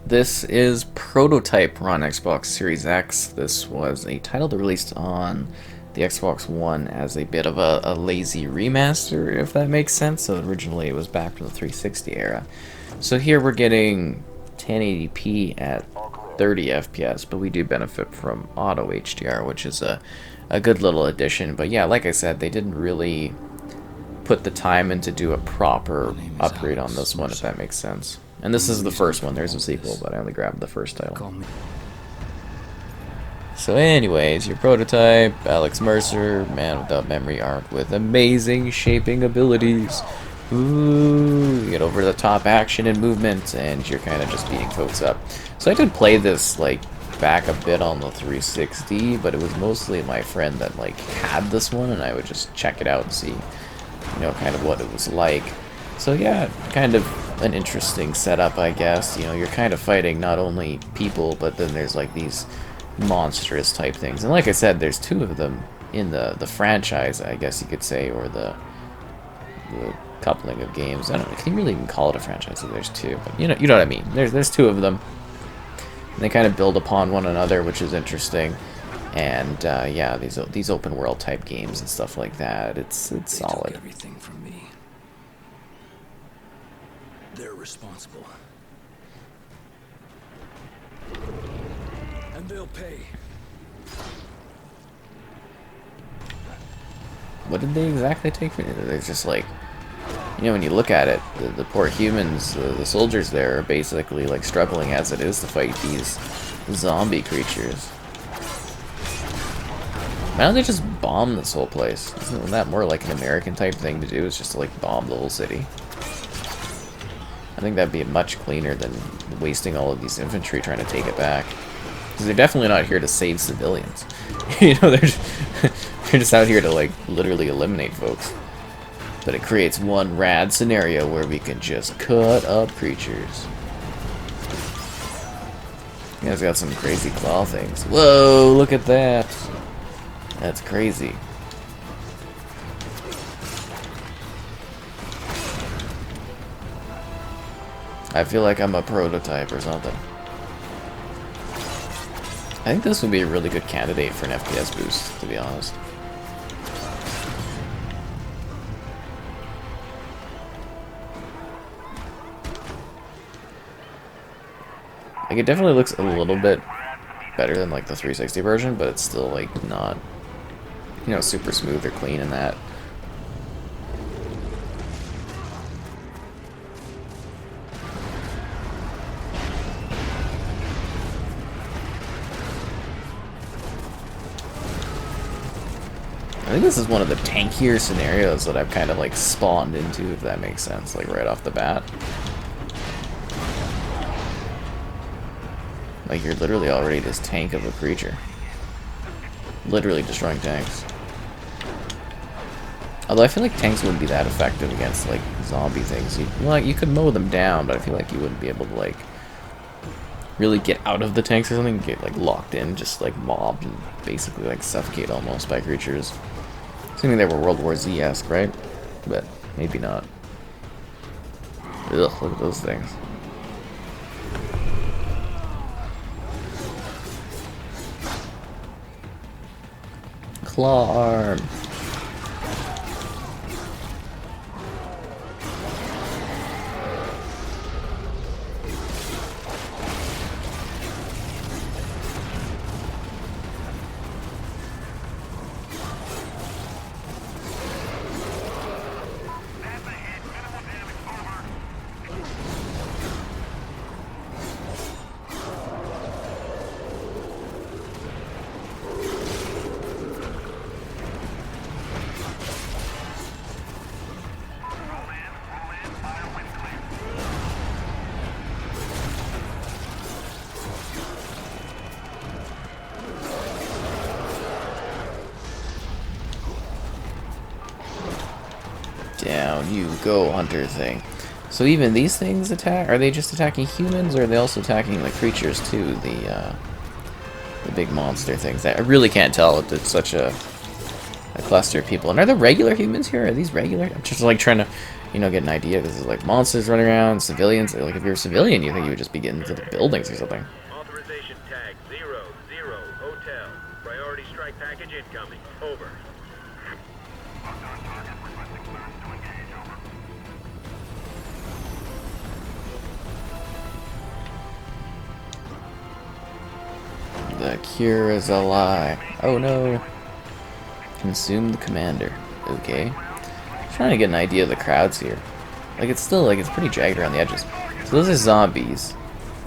This is Prototype on Xbox Series X. This was a title that released on the Xbox One as a bit of a lazy remaster, if that makes sense. So originally it was back to the 360 era. So here we're getting 1080p at 30 FPS, but we do benefit from auto HDR, which is a good little addition. But yeah, like I said, they didn't really put the time in to do a proper upgrade on this one, if that makes sense. And this is the first one. There's a sequel, but I only grabbed the first title. So anyways, your prototype, Alex Mercer, man without memory arc with amazing shaping abilities. Ooh, you get over the top action and movement, and you're kind of just beating folks up. So I did play this like back a bit on the 360, but it was mostly my friend that like had this one, and I would just check it out and see, you know, kind of what it was like. So yeah, kind of an interesting setup, I guess. You know, you're kind of fighting not only people, but then there's like these monstrous type things. And like I said, there's two of them in the franchise, I guess you could say, or the coupling of games. I don't know, can you really even call it a franchise if there's two? But you know what I mean. There's two of them. And they kind of build upon one another, which is interesting. And yeah, these open world type games and stuff like that, it's solid. Took everything from me. They're responsible. And they'll pay. What did they exactly take from it? They're just like, you know, when you look at it, the poor humans, the soldiers there are basically like struggling as it is to fight these zombie creatures. Why don't they just bomb this whole place? Isn't that more like an American type thing to do? Is just to like bomb the whole city? I think that'd be much cleaner than wasting all of these infantry trying to take it back. Because they're definitely not here to save civilians. You know, they're just out here to like literally eliminate folks. But it creates one rad scenario where we can just cut up creatures. You guys got some crazy claw things. Whoa, look at that. That's crazy. I feel like I'm a prototype or something. I think this would be a really good candidate for an FPS boost, to be honest. Like, it definitely looks a little bit better than like the 360 version, but it's still like not, you know, super smooth or clean in that. I think this is one of the tankier scenarios that I've kind of like spawned into, if that makes sense, like right off the bat. Like, you're literally already this tank of a creature. Literally destroying tanks. Although I feel like tanks wouldn't be that effective against like zombie things. Well, you could mow them down, but I feel like you wouldn't be able to like really get out of the tanks or something, get like locked in, just like mobbed and basically like suffocate almost by creatures. Assuming they were World War Z-esque, right? But maybe not. Ugh, look at those things. Claw arm. Down you go, hunter thing. So even these things attack? Are they just attacking humans, or are they also attacking the creatures too? The big monster things. I really can't tell. It's such a cluster of people. And are there regular humans here? Are these regular? I'm just like trying to, you know, get an idea, because there's like monsters running around, civilians. Like if you're a civilian, you think you would just be getting into the buildings or something. Authorization tag 00 Hotel. Priority strike package incoming. Over. The cure is a lie. Oh no. Consume the commander. Okay. Trying to get an idea of the crowds here. Like it's still like it's pretty jagged around the edges. So those are zombies.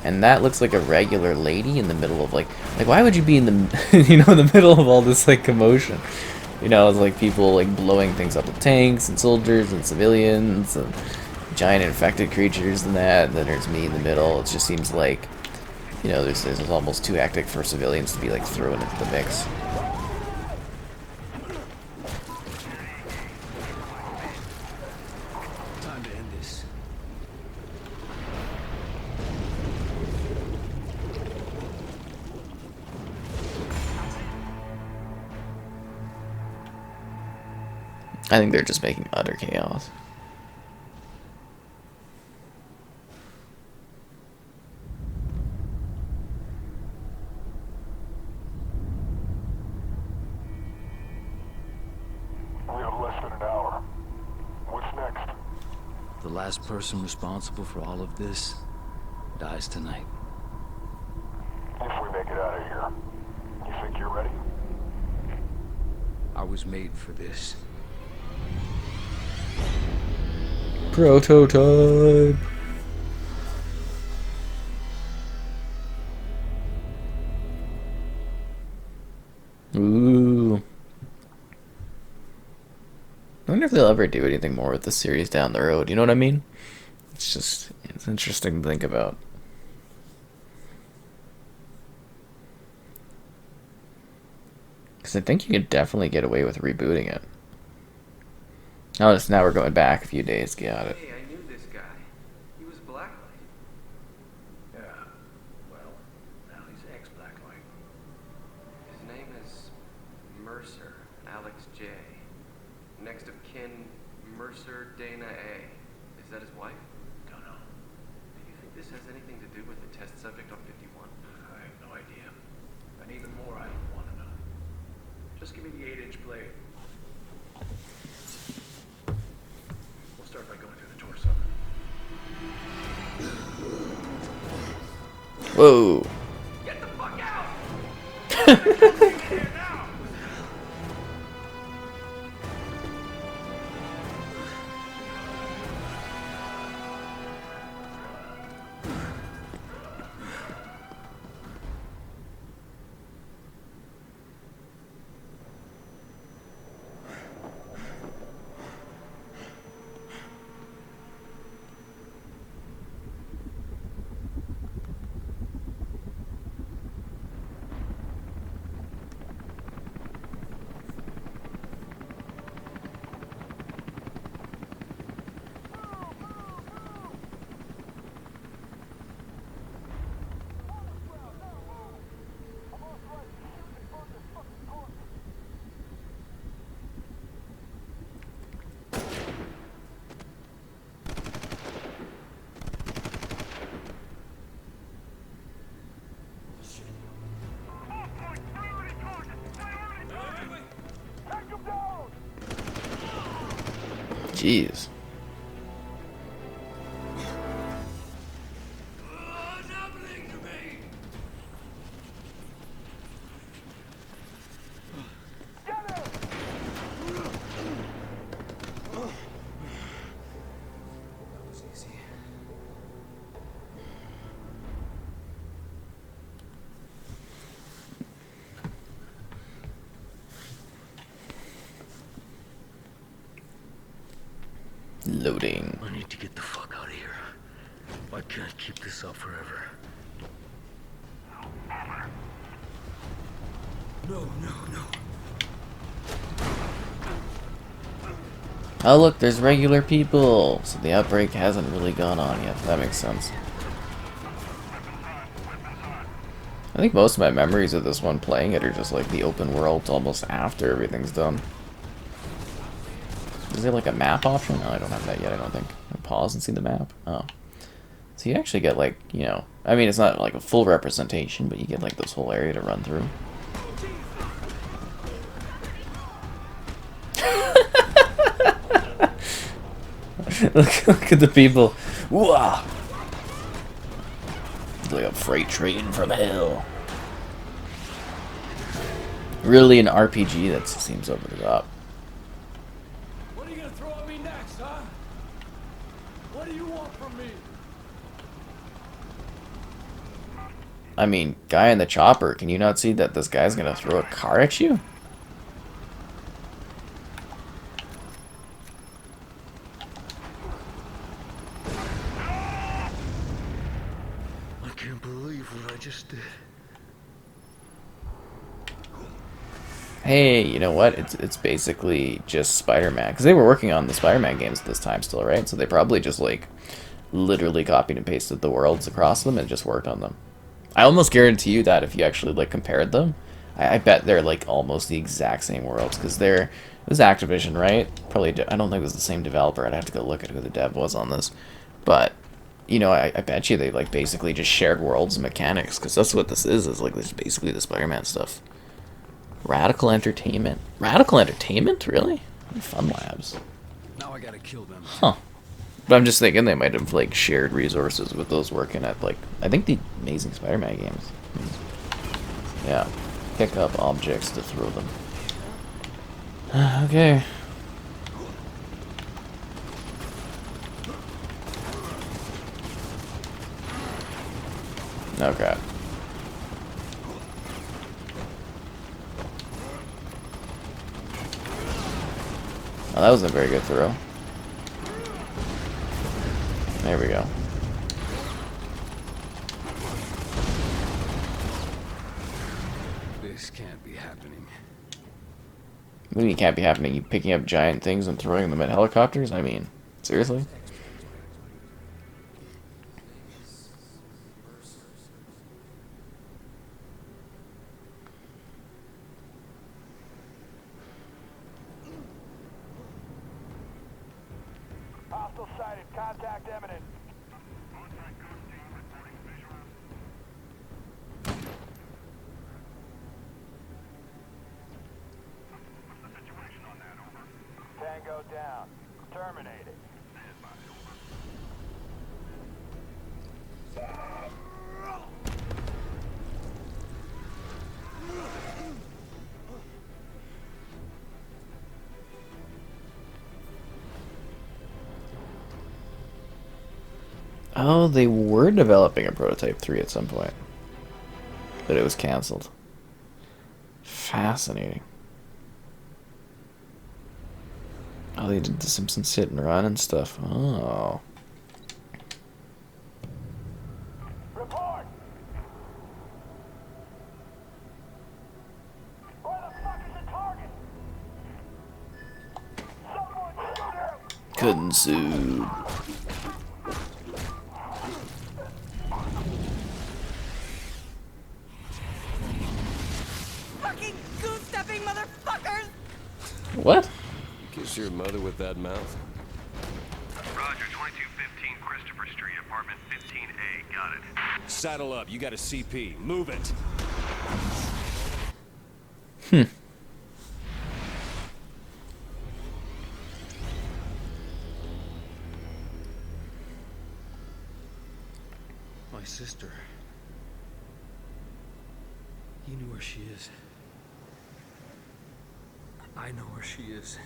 And that looks like a regular lady in the middle of like why would you be in the you know, in the middle of all this like commotion? You know, it's like people like blowing things up with tanks and soldiers and civilians and giant infected creatures and that. And then there's me in the middle. It just seems like, you know, this is almost too hectic for civilians to be like thrown into the mix. Time to end this. I think they're just making utter chaos. We have less than an hour. What's next? The last person responsible for all of this dies tonight. If we make it out of here, you think you're ready? I was made for this. Prototype. Ooh. I wonder if they'll ever do anything more with the series down the road. You know what I mean? It's interesting to think about. Because I think you could definitely get away with rebooting it. Oh, so now we're going back a few days. Got it. Hey, I knew this guy. He was Blacklight. Yeah. Well, now he's ex-Blacklight. His name is Mercer, Alex J. Next of kin, Mercer Dana A. Is that his wife? Don't know. Do you think this has anything to do with the test subject on 51? I have no idea. And even more, I don't want to know. Just give me the 8-inch blade. We'll start by going through the torso. Whoa. Get the fuck out! Jeez. What's happening to me? That was easy. Loading. I need to get the fuck out of here. I can't keep this up forever. No, no, no. Oh look, there's regular people. So the outbreak hasn't really gone on yet. That makes sense. I think most of my memories of this one playing it are just like the open world almost after everything's done. Is there like a map option? No, I don't have that yet, I don't think. Pause and see the map. Oh. So you actually get like, you know, I mean, it's not like a full representation, but you get like this whole area to run through. look at the people. Whoa! It's like a freight train from hell. Really an RPG that seems over the top. What are you gonna throw at me next, huh? What do you want from me? I mean, guy in the chopper, can you not see that this guy's gonna throw a car at you? I can't believe what I just did. Hey, you know what? It's basically just Spider-Man, because they were working on the Spider-Man games at this time still, right? So they probably just like literally copied and pasted the worlds across them and just worked on them. I almost guarantee you that if you actually like compared them, I bet they're like almost the exact same worlds, because it was Activision, right? Probably I don't think it was the same developer. I'd have to go look at who the dev was on this, but you know, I bet you they like basically just shared worlds and mechanics, because that's what this is like this is basically the Spider-Man stuff. Radical Entertainment. Radical Entertainment? Really? Fun Labs. Now I gotta kill them. Huh. But I'm just thinking they might have like shared resources with those working at like I think the Amazing Spider-Man games. Yeah. Pick up objects to throw them. Okay. Oh crap. Oh, that wasn't a very good throw. There we go. This can't be happening. What do you mean can't be happening? You picking up giant things and throwing them at helicopters? I mean, seriously? Hostile sighted. Contact imminent. Tango down. Terminated. Oh, they were developing a prototype 3 at some point. But it was cancelled. Fascinating. Oh, they did the Simpsons hit and run and stuff. Oh. Report! Where the fuck is the target? Someone shoot him! Couldn't sue. Fucking goose-stepping motherfuckers! What? Kiss your mother with that mouth. Roger, 2215 Christopher Street, apartment 15A. Got it. Saddle up. You got a CP. Move it. My sister. You knew where she is. I know where she is.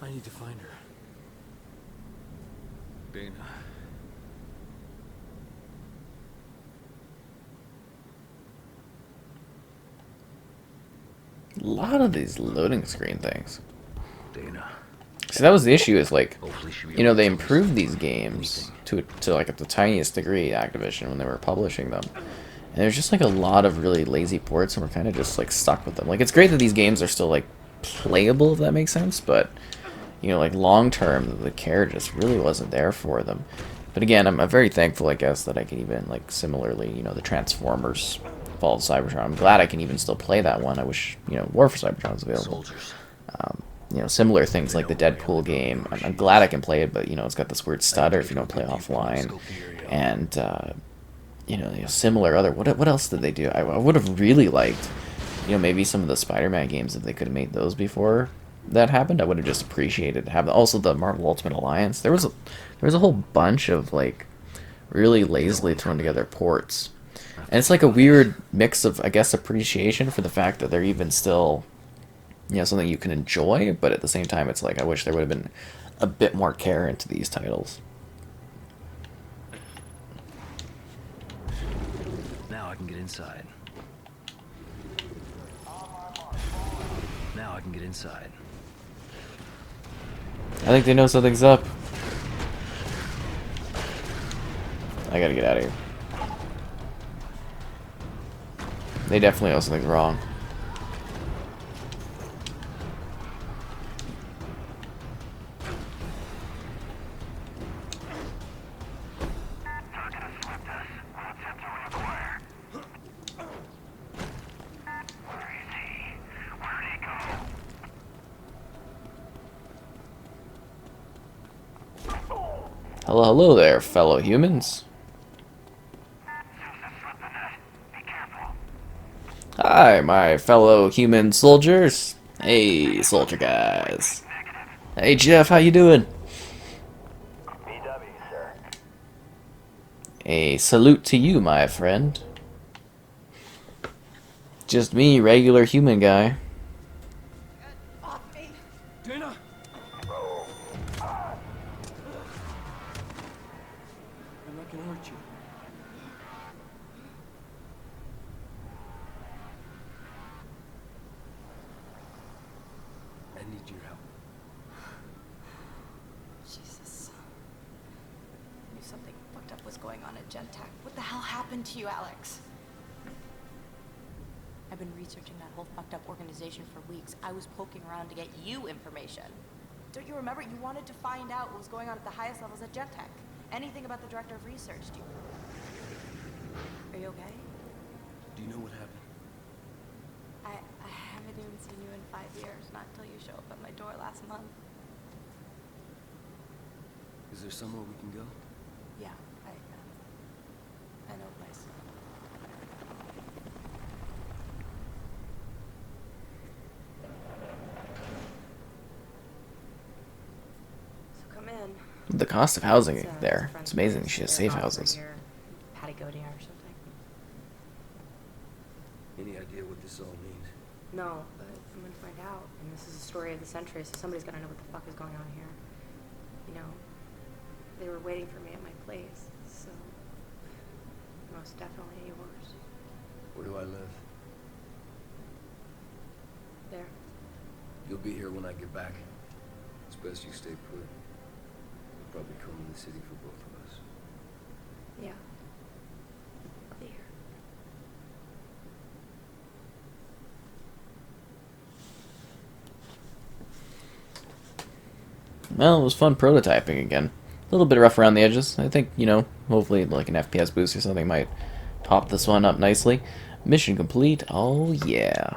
I need to find her. Dana. A lot of these loading screen things. Dana. See, that was the issue, is like, Hopefully she'll be you know, able they to tell us improved these games to like at the tiniest degree, Activision, when they were publishing them. And there's just like a lot of really lazy ports, and we're kind of just like stuck with them. Like, it's great that these games are still like playable, if that makes sense, but you know, like long term, the care just really wasn't there for them. But again, I'm very thankful, I guess, that I can even like similarly, you know, the Transformers Fall of Cybertron. I'm glad I can even still play that one. I wish, you know, War for Cybertron was available. soldiers. similar things like the Deadpool game. I'm glad I can play it, but it's got this weird stutter if you don't play offline, and similar other. What else did they do? I would have really liked, maybe some of the Spider-Man games if they could have made those before that happened. I would have just appreciated having also the Marvel Ultimate Alliance. There was a whole bunch of like really lazily thrown together ports, and it's like a weird mix of, I guess, appreciation for the fact that they're even still something you can enjoy, but at the same time it's like I wish there would have been a bit more care into these titles. Now I can get inside. Now I can get inside. I think they know something's up. I gotta get out of here. They definitely know something's wrong. Hello, hello there, fellow humans. Hi, my fellow human soldiers. Hey, soldier guys. Hey, Jeff, how you doing? BW, sir. A salute to you, my friend. Just me, regular human guy. Off me. Dana! I'm not gonna hurt you. I need your help. Jesus. I knew something fucked up was going on at Gentech. What the hell happened to you, Alex? I've been researching that whole fucked up organization for weeks. I was poking around to get you information. Don't you remember? You wanted to find out what was going on at the highest levels at Gentech. Anything about the director of research. Are you okay? Do you know what happened? I haven't even seen you in 5 years, not until you show up at my door last month. Is there somewhere we can go? Yeah, I know a place. So come in. The cost of housing It's, there, friend's it's amazing. place. She has They're safe offering houses. your Patagonia or something. Any idea what this all means? No, but I'm gonna find out. And this is the story of the century, so somebody's gotta know what the fuck is going on here. They were waiting for me at my place, so most definitely yours. Where do I live? There. You'll be here when I get back. It's best you stay put. You'll probably come in the city for both of us. Yeah. I'll be here. Well, it was fun prototyping again. A little bit rough around the edges. I think, hopefully like an FPS boost or something might pop this one up nicely. Mission complete. Oh, yeah.